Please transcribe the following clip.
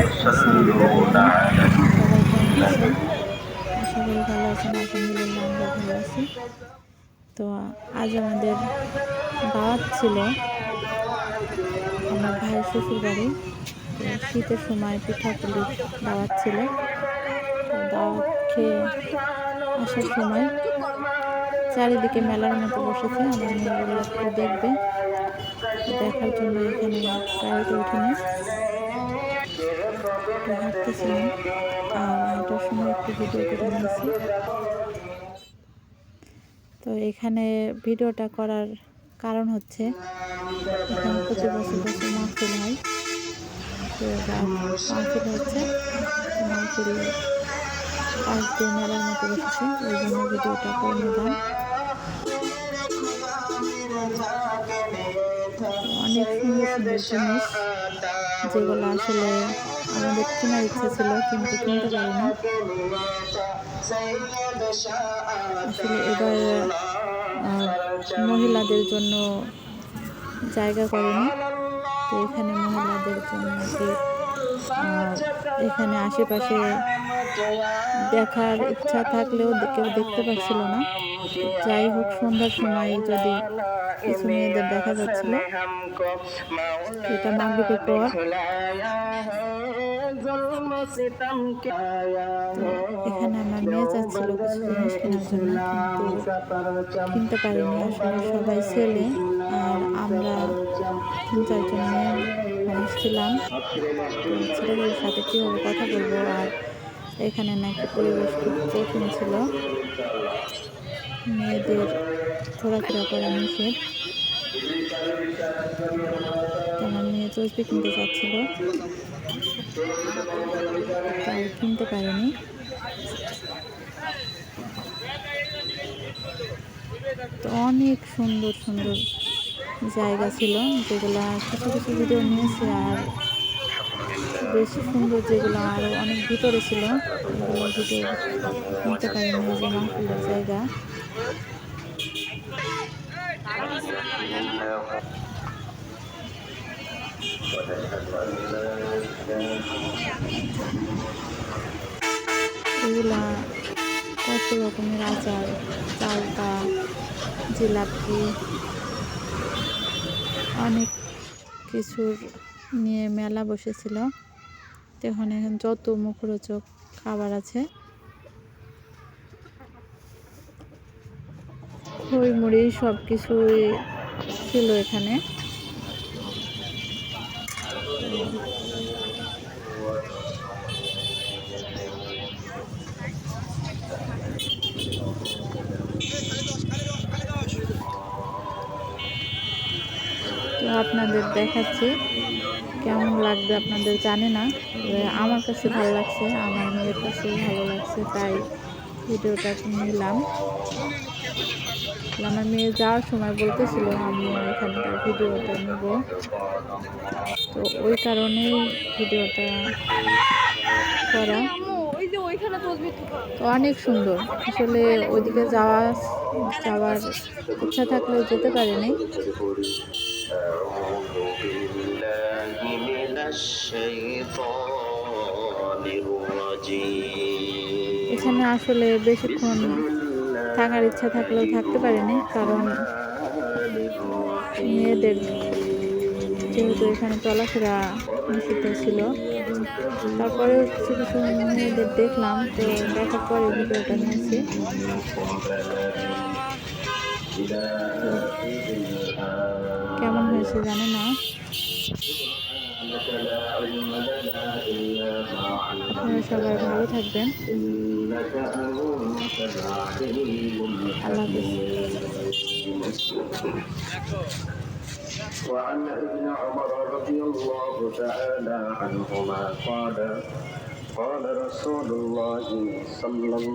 আসসালামু আলাইকুম, সবাই কেমন আছেন? আশা করি ভালো আছেন। আলহামদুলিল্লাহ আমরা ভালো আছি। তো আজ আমাদের দাওয়াত ছিল আমার ভাইয়ের শ্বশুর বাড়ি। তো শীতের সময় পিঠাপুলির দাওয়াত ছিল। তো দাওয়াত খেয়ে আসার সময় চারিদিকে মেলার মতো বসেছে। আমার মেয়ে বলল একটু দেখবে, তো দেখার জন্য এখানে গাড়িতে উঠিনি, একটু হাঁটতেছিলাম আর হাঁটার সময় একটু ভিডিও করে নিয়েছি। তো এখানে ভিডিওটা করার কারণ হচ্ছে এখানে প্রতি বছর মাহফিল হয়। তো এবার মাহফিল হচ্ছে, মাহফিল পাশ দিয়ে মেলার মতো বসেছে, ওই জন্য ভিডিওটা করে নিলাম। অনেক সুন্দর সুন্দর জিনিস, যেগুলো আসলে আমাদের কেনার ইচ্ছা ছিল কিন্তু কিনতে পারিনি। আসলে এবার মহিলাদের জন্য জায়গা করেনি, তো এখানে মহিলাদের জন্য নাকি এখানে আশেপাশে দেখার ইচ্ছা থাকলেও কেউ দেখতে পাচ্ছিল না। যাই হোক, সন্ধ্যার সময় যদি কিছু মেয়েদের দেখা যাচ্ছিল, এটা মাগরিবের পর। এখানে আমার মেয়ে চাচ্ছিল কিছু জিনিস কেনার জন্য, কিন্তু কিনতে পারিনি। আসলে সবাই ছেলে আর আমরা 3-4 জন মেয়ে মানুষ ছিলাম। তো ছেলেদের সাথে কীভাবে কথা বলবো, আর এখানে নাকি পরিবেশ খুব কঠিন ছিল, মেয়েদের ঘোরাফেরা করা নিষেধ। তো আমার মেয়ে তসবি কিনতে চাচ্ছিল, তাও কিনতে পারিনি। তো অনেক সুন্দর সুন্দর জায়গা ছিল, যেগুলা কিছু কিছু ভিডিও নিয়েছি, আর বেশি সুন্দর যেগুলো আরও অনেক ভিতরে ছিল এগুলো ভিডিও নিতে পারিনি। এই যে মাহফিলের জায়গা, এগুলা কত রকমের আচার, চালতা, জিলাপি, অনেক কিছুর নিয়ে মেলা বসেছিল। এখন যত মুখরোচক খাবার আছে, খই মুড়ি সব কিছুই ছিল এখানে। তো আপনাদের দেখাচ্ছি, কেমন লাগবে আপনাদের জানি না, আমার কাছে ভালো লাগছে, আমার মেয়ের কাছে ভালো লাগছে, তাই ভিডিওটা নিলাম। আমার মেয়ে যাওয়ার সময় বলতেছিল আম্মু এখানকার ভিডিওটা নিব, তো ওই কারণেই ভিডিওটা করা। তো অনেক সুন্দর, আসলে ওইদিকে যাওয়ার ইচ্ছা থাকলেও যেতে পারিনি। এখানে আসলে বেশিক্ষণ থাকার ইচ্ছা থাকলেও থাকতে পারিনি, কারণ মেয়েদের যেহেতু এখানে চলাফেরা নিষিদ্ধ ছিল। তারপরেও কিছু কিছু মেয়েদের দেখলাম, তো দেখার পরে ভিডিওটা নিয়েছি। কেমন হয়েছে জানি না। আপনারা সবাই ভালো থাকবেন। আল্লাহ হাফেজ। وعن ابن عمر رضي الله تعالى عنهما قال قال رسول الله صلى الله